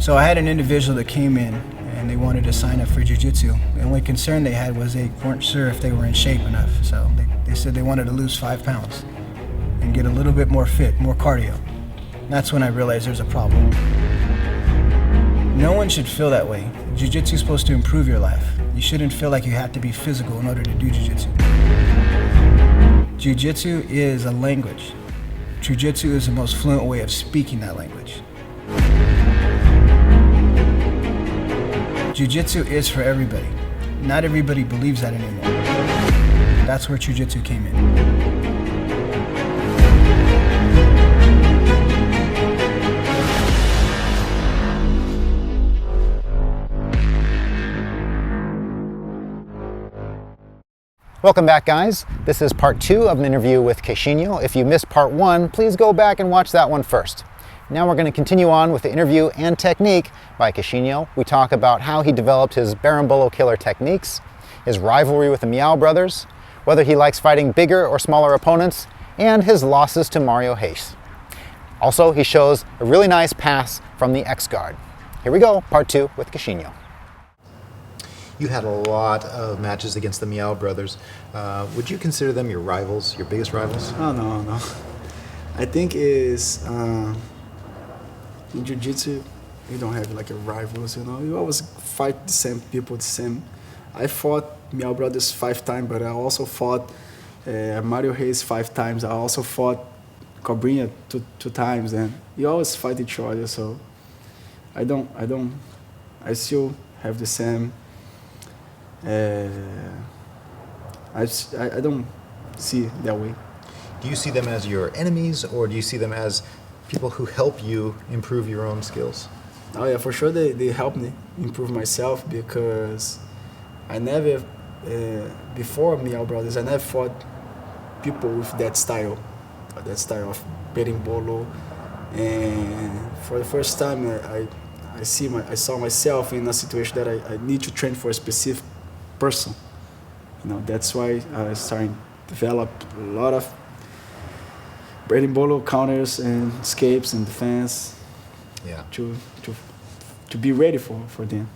So I had an individual that came in and they wanted to sign up for jiu-jitsu. The only concern they had was they weren't sure if they were in shape enough. So they said they wanted to lose 5 pounds and get a little bit more fit, more cardio. And that's when I realized there's a problem. No one should feel that way. Jiu-jitsu is supposed to improve your life. You shouldn't feel like you have to be physical in order to do jiu-jitsu. Jiu-jitsu is a language. Jiu-jitsu is the most fluent way of speaking that language. Jiu-jitsu is for everybody. Not everybody believes that anymore. That's where jiu-jitsu came in. Welcome back, guys. This is part 2 of an interview with Caixinho. If you missed part 1, please go back and watch that one first. Now we're going to continue on with the interview and technique by Caixinho. We talk about how he developed his berimbolo killer techniques, his rivalry with the Meow brothers, whether he likes fighting bigger or smaller opponents, and his losses to Mario Reis. Also, he shows a really nice pass from the X guard. Here we go, part 2 with Caixinho. You had a lot of matches against the Meow brothers. Would you consider them your rivals, your biggest rivals? Oh, no. I think is in jiu-jitsu, you don't have like a rivals, you know. You always fight the same people, the same. I fought Meow brothers 5 times, but I also fought Mario Reis 5 times. I also fought Cobrinha two times, and you always fight each other. So I still have the same. I don't see it that way. Do you see them as your enemies, or do you see them as people who help you improve your own skills? Oh yeah, for sure they help me improve myself, because I never, before Meow brothers, I never fought people with that style of berimbolo, and for the first time I saw myself in a situation that I need to train for a specific person. You know, that's why I started to develop a lot of berimbolo counters and escapes and defense. Yeah. To be ready for them.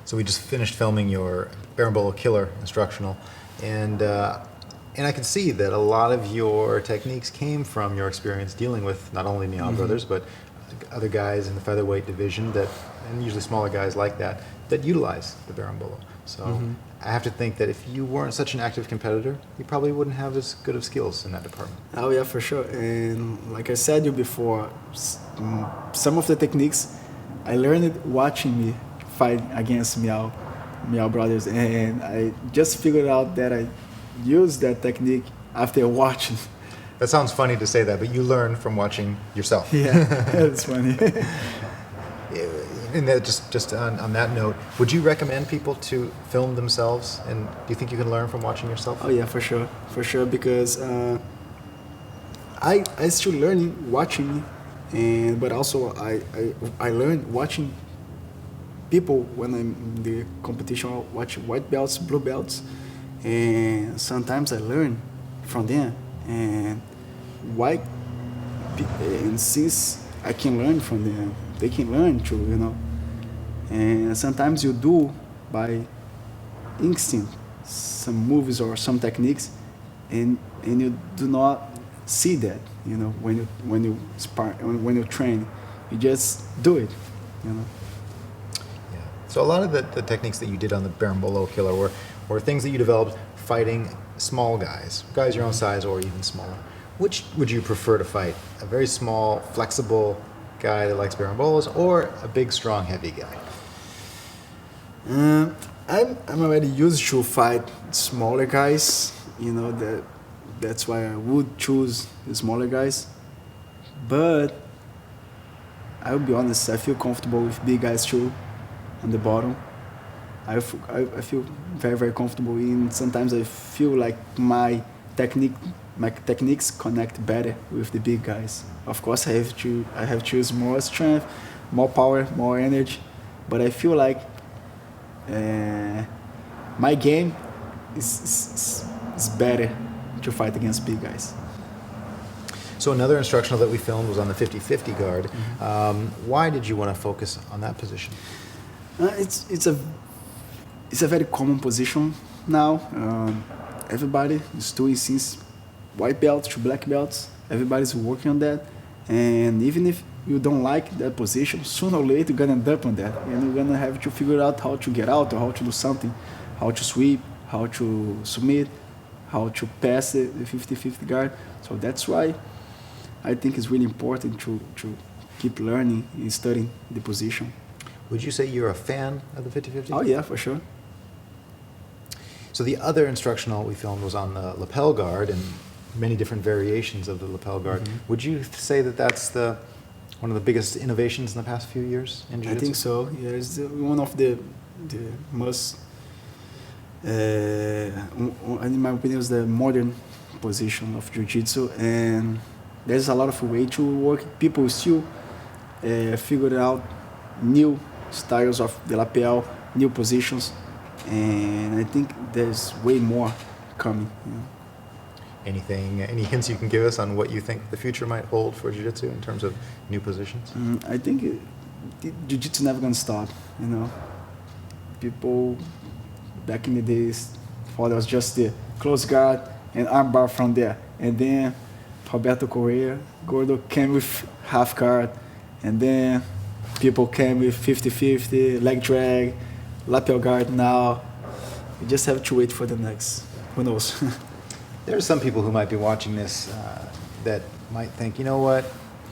So we just finished filming your berimbolo killer instructional, and I can see that a lot of your techniques came from your experience dealing with not only Meow brothers, but other guys in the featherweight division and usually smaller guys like that utilize the berimbolo. So I have to think that if you weren't such an active competitor, you probably wouldn't have as good of skills in that department. Oh yeah, for sure. And like I said you before, some of the techniques I learned it watching me fight against Meow brothers, and I just figured out that I used that technique after watching. That sounds funny to say that, but you learn from watching yourself. Yeah, that's funny. And that just on that note, would you recommend people to film themselves? And do you think you can learn from watching yourself? Oh yeah, for sure, because I still learning watching, but also I learn watching people when I'm in the competition. I watch white belts, blue belts, and sometimes I learn from them. And since I can learn from them, they can learn too, you know. And sometimes you do by instinct some moves or some techniques, and you do not see that, you know, when you spar, when you train, you just do it, you know. Yeah. So a lot of the techniques that you did on the berimbolo killer were things that you developed fighting small guys your own size or even smaller. Which would you prefer to fight? A very small, flexible guy that likes berimbolos, or a big, strong, heavy guy? I'm already used to fight smaller guys. You know, that's why I would choose the smaller guys. But I'll be honest, I feel comfortable with big guys too, on the bottom. I feel very, very comfortable in. Sometimes I feel like my techniques connect better with the big guys. Of course, I have to use more strength, more power, more energy, but I feel like my game is better to fight against big guys. So another instructional that we filmed was on the 50-50 guard. Why did you want to focus on that position? It's a very common position now. Everybody is doing since white belts to black belts. Everybody's working on that, and even if you don't like that position, sooner or later you're gonna end up on that, and you're gonna have to figure out how to get out or how to do something, how to sweep, how to submit, how to pass the 50-50 guard. So that's why I think it's really important to keep learning and studying the position. Would you say you're a fan of the 50-50? Oh yeah, for sure. So the other instructional we filmed was on the lapel guard and many different variations of the lapel guard. Would you say that that's one of the biggest innovations in the past few years in Jiu-Jitsu? I think so. Yeah, it's one of the most, in my opinion, is the modern position of Jiu-Jitsu, and there's a lot of way to work. People still figure out new styles of the lapel, new positions, and I think there's way more coming. You know. Any hints you can give us on what you think the future might hold for Jiu-Jitsu in terms of new positions? I think Jiu-Jitsu never gonna stop. You know, people back in the days thought it was just the close guard and armbar from there, and then Roberto Correa, Gordo came with half guard, and then people came with 50-50, leg drag, lapel guard. Now you just have to wait for the next. Who knows? There are some people who might be watching this that might think, you know what,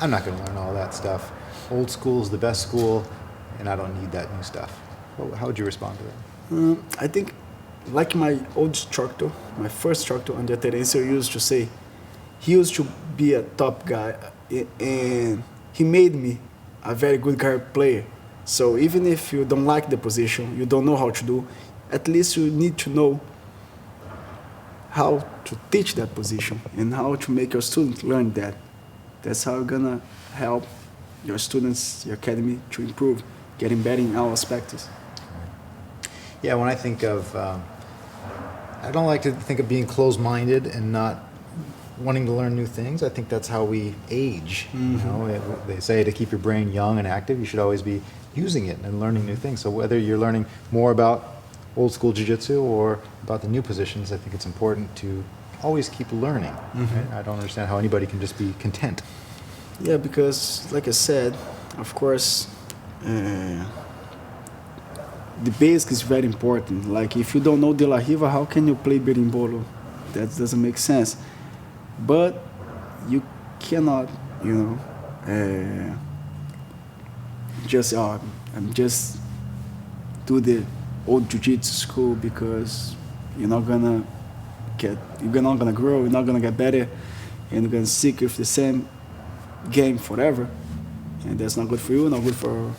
I'm not going to learn all that stuff. Old school is the best school, and I don't need that new stuff. How would you respond to that? I think, like my old instructor, my first instructor under Terencio used to say, he used to be a top guy, and he made me a very good guard player. So even if you don't like the position, you don't know how to do, at least you need to know how to teach that position and how to make your students learn that. That's how you're gonna help your students, your academy, to improve, getting better in all aspects. Yeah, when I think of, I don't like to think of being closed-minded and not wanting to learn new things. I think that's how we age. You know, they say to keep your brain young and active, you should always be using it and learning new things. So whether you're learning more about old school jiu-jitsu or about the new positions, I think it's important to always keep learning. Right? I don't understand how anybody can just be content. Yeah, because like I said, of course, the basic is very important. Like if you don't know De La Riva, how can you play berimbolo? That doesn't make sense. But you cannot, you know, I'm just do the old jiu-jitsu school because you're not gonna grow, you're not gonna get better, and you're gonna stick with the same game forever, and that's not good for you, not good for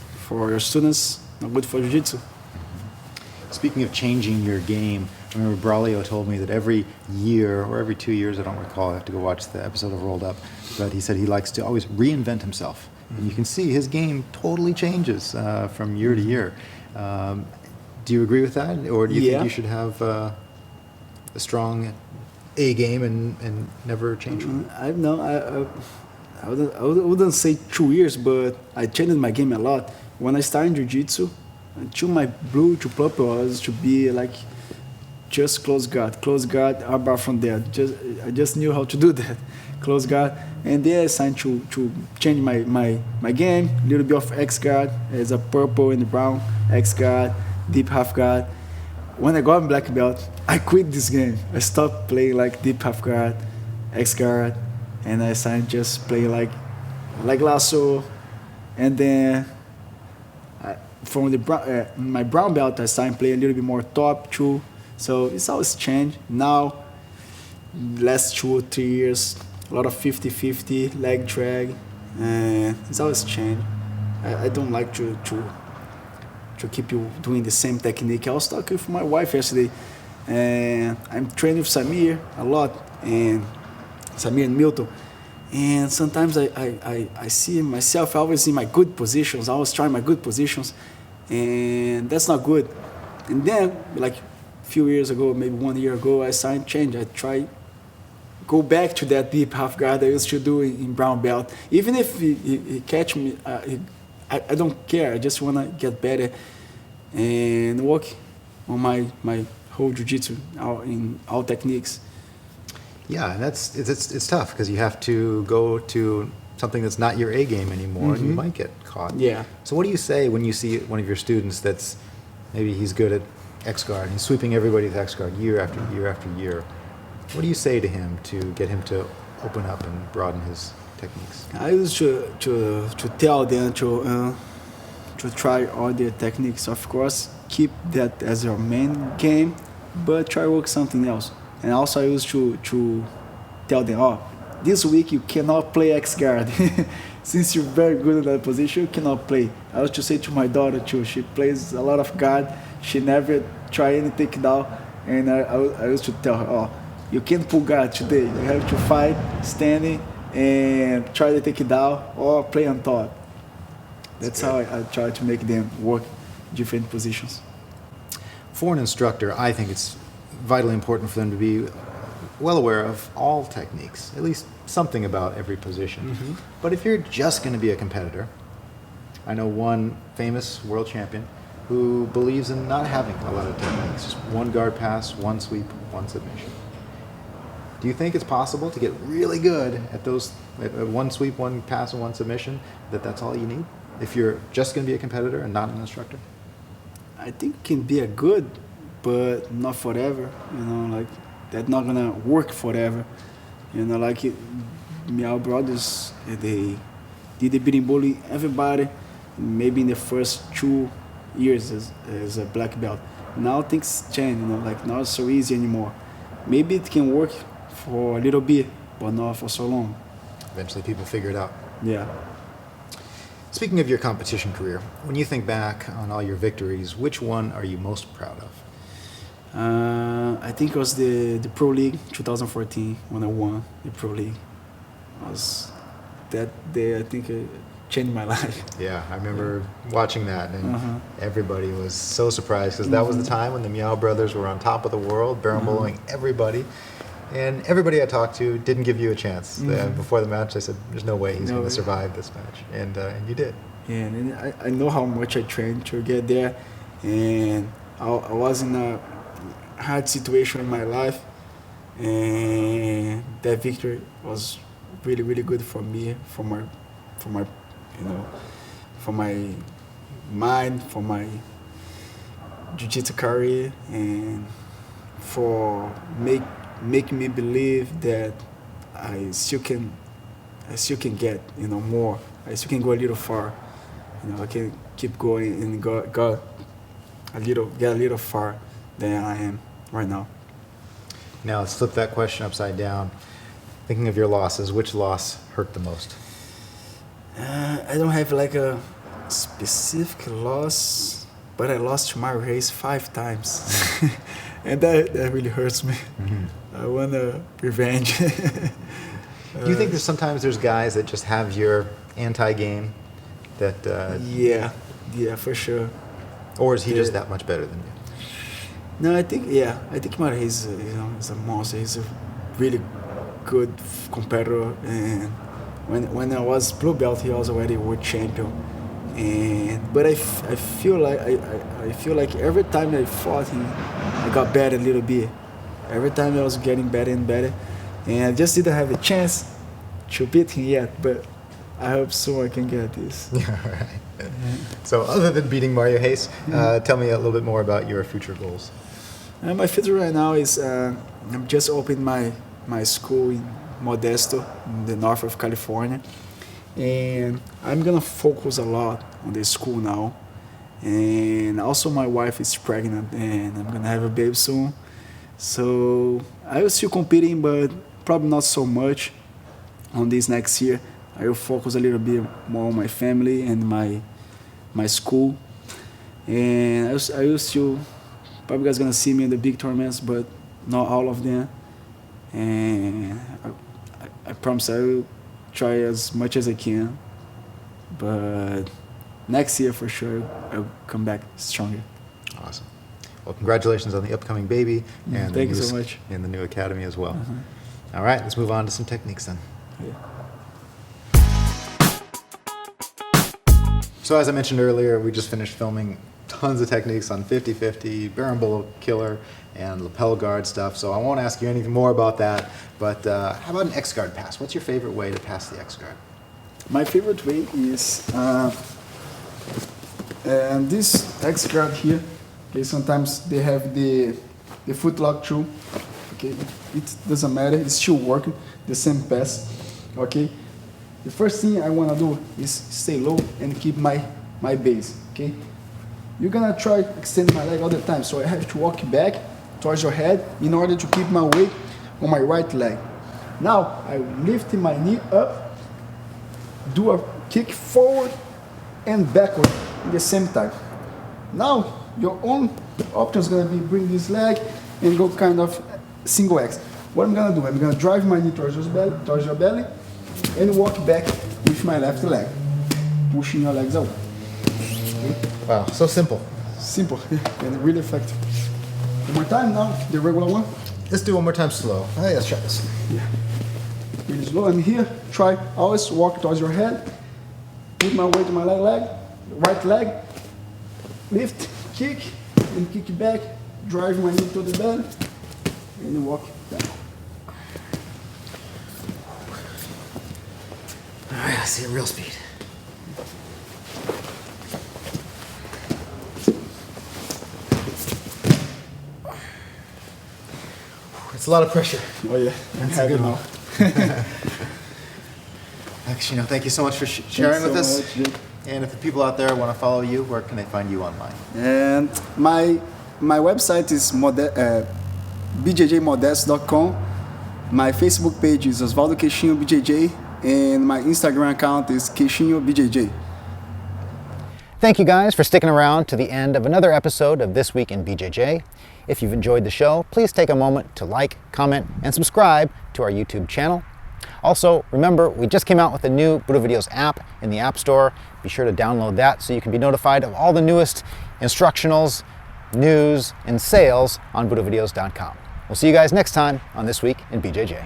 your students, not good for jiu-jitsu. Speaking of changing your game, I remember Braulio told me that every year or every 2 years, I don't recall, I have to go watch the episode of Rolled Up, but he said he likes to always reinvent himself. And you can see his game totally changes from year to year. Do you agree with that? Or do you think you should have a strong A game and never change from it? I wouldn't say 2 years, but I changed my game a lot. When I started Jiu-Jitsu, until my blue to purple, I used to be like just close guard, armbar from there. I just knew how to do that, close guard. And then I started to change my game, a little bit of X guard, as a purple and brown X guard, deep half guard. When I got black belt, I quit this game. I stopped playing like deep half guard, X guard, and I started just playing like lasso. And then from my brown belt, I started playing a little bit more top too. So it's always changed. Now, last 2 or 3 years, a lot of 50-50, leg drag, and it's always changed. I don't like to keep you doing the same technique. I was talking with my wife yesterday, and I'm training with Samir a lot, and Samir and Milton. And sometimes I see myself always in my good positions. I always try my good positions, and that's not good. And then, like a few years ago, maybe 1 year ago, I started change. I try go back to that deep half guard I used to do in brown belt. Even if he catch me, I don't care. I just want to get better and work on my whole jiu-jitsu in all techniques. Yeah, and it's tough because you have to go to something that's not your A game anymore, and you might get caught. Yeah. So what do you say when you see one of your students that's maybe he's good at X guard, he's sweeping everybody with X guard year after year after year? What do you say to him to get him to open up and broaden his techniques? I used to tell them to try all the techniques. Of course, keep that as your main game, but try work something else. And also I used to tell them, oh, this week you cannot play X guard. Since you're very good in that position, you cannot play. I used to say to my daughter too, she plays a lot of guard, she never try any takedown, and I used to tell her, oh, you can't pull guard today. You have to fight standing and try to take it down or play on top. That's how I try to make them work different positions. For an instructor, I think it's vitally important for them to be well aware of all techniques, at least something about every position. But if you're just going to be a competitor, I know one famous world champion who believes in not having a lot of techniques, just one guard pass, one sweep, one submission. Do you think it's possible to get really good at those, at one sweep, one pass, and one submission, that's all you need? If you're just going to be a competitor and not an instructor? I think it can be a good, but not forever. You know, like that's not gonna work forever. You know, like my brothers, they did the beating bully everybody, maybe in the first 2 years as a black belt. Now things change. You know, like not so easy anymore. Maybe it can work for a little bit, but not for so long. Eventually people figure it out. Yeah. Speaking of your competition career, when you think back on all your victories, which one are you most proud of? I think it was the Pro League 2014 when I won the Pro League. Was that day I think it changed my life. Yeah, I remember watching that, and everybody was so surprised because that was the time when the Meow Brothers were on top of the world, barrel bowling everybody. And everybody I talked to didn't give you a chance. Before the match, they said, there's no way he's going to survive this match. And you did. Yeah, and I know how much I trained to get there. And I was in a hard situation in my life. And that victory was really, really good for me, for my mind, for my jiu-jitsu career, and for make me believe that I still can get more. I still can go a little far. I can keep going and get a little far than I am right now. Now let's flip that question upside down. Thinking of your losses, which loss hurt the most? I don't have like a specific loss, but I lost to my race 5 times, and that really hurts me. I want revenge. Do you think that sometimes there's guys that just have your anti-game? Yeah, for sure. Or is he just that much better than you? No, I think Marquez is a monster. He's a really good competitor, and when I was blue belt, he was already world champion. But I feel like every time I fought him, I got better a little bit. Every time I was getting better and better, and I just didn't have a chance to beat him yet. But I hope soon I can get this. Yeah, right. So other than beating Mario Hayes, tell me a little bit more about your future goals. My future right now is I'm just opening my school in Modesto, in the north of California, and I'm gonna focus a lot on the school now. And also my wife is pregnant, and I'm gonna have a baby soon. So I will still competing, but probably not so much on this next year. I will focus a little bit more on my family and my school. And I will still, probably guys gonna see me in the big tournaments, but not all of them. And I promise I will try as much as I can. But next year for sure, I'll come back stronger. Awesome. Well, congratulations on the upcoming baby and Thank you so much. and the new academy as well. All right, let's move on to some techniques then. Yeah. So as I mentioned earlier, we just finished filming tons of techniques on 50-50, Berimbolo Killer, and Lapel Guard stuff, so I won't ask you anything more about that, but how about an X-Guard pass? What's your favorite way to pass the X-Guard? My favorite way is and this X guard here. Okay, sometimes they have the foot lock too. Okay, it doesn't matter. It's still working. The same pass. Okay. The first thing I wanna do is stay low and keep my base. Okay. You're gonna try to extend my leg all the time, so I have to walk back towards your head in order to keep my weight on my right leg. Now I lift my knee up, do a kick forward and backward at the same time. Now your own option is gonna be bring this leg and go kind of single X. What I'm gonna do, I'm gonna drive my knee towards your belly, and walk back with my left leg, pushing your legs out. Okay? Wow, so simple. Simple and really effective. One more time now, the regular one. Let's do one more time slow. Hey, let's try this. Yeah. Really slow. And here, try always walk towards your head, put my weight on my right leg, lift, kick, and kick back, drive my knee to the belly, and walk back. All right, let's see real speed. It's a lot of pressure. Oh yeah, That's a good one. Actually, thank you so much for sharing with us. Thanks so much, Jake. And if the people out there want to follow you, where can they find you online? And my website is BJJModest.com. My Facebook page is Osvaldo BJJ, and my Instagram account is BJJ. Thank you guys for sticking around to the end of another episode of This Week in BJJ. If you've enjoyed the show, please take a moment to like, comment, and subscribe to our YouTube channel. Also, remember, we just came out with a new Budo Videos app in the App Store. Be sure to download that so you can be notified of all the newest instructionals, news, and sales on BudoVideos.com. We'll see you guys next time on This Week in BJJ.